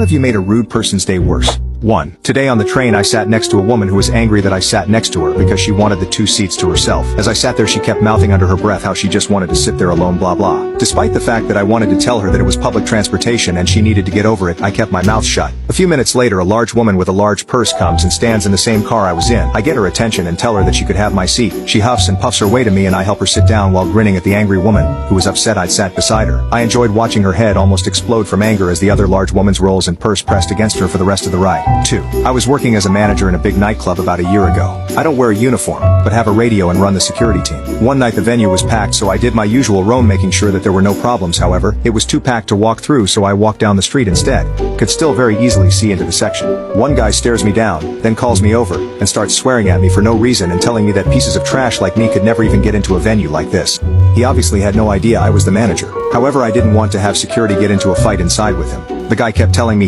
have you made a rude person's day worse? 1. Today on the train I sat next to a woman who was angry that I sat next to her because she wanted the 2 seats to herself. As I sat there she kept mouthing under her breath how she just wanted to sit there alone blah blah. Despite the fact that I wanted to tell her that it was public transportation and she needed to get over it, I kept my mouth shut. A few minutes later a large woman with a large purse comes and stands in the same car I was in. I get her attention and tell her that she could have my seat. She huffs and puffs her way to me and I help her sit down while grinning at the angry woman, who was upset I'd sat beside her. I enjoyed watching her head almost explode from anger as the other large woman's rolls and purse pressed against her for the rest of the ride. 2. I was working as a manager in a big nightclub about a year ago. I don't wear a uniform, but have a radio and run the security team. One night the venue was packed so I did my usual roam making sure that there were no problems. However, it was too packed to walk through so I walked down the street instead. Could still very easily see into the section. One guy stares me down, then calls me over, and starts swearing at me for no reason and telling me that pieces of trash like me could never even get into a venue like this. He obviously had no idea I was the manager. However, I didn't want to have security get into a fight inside with him. The guy kept telling me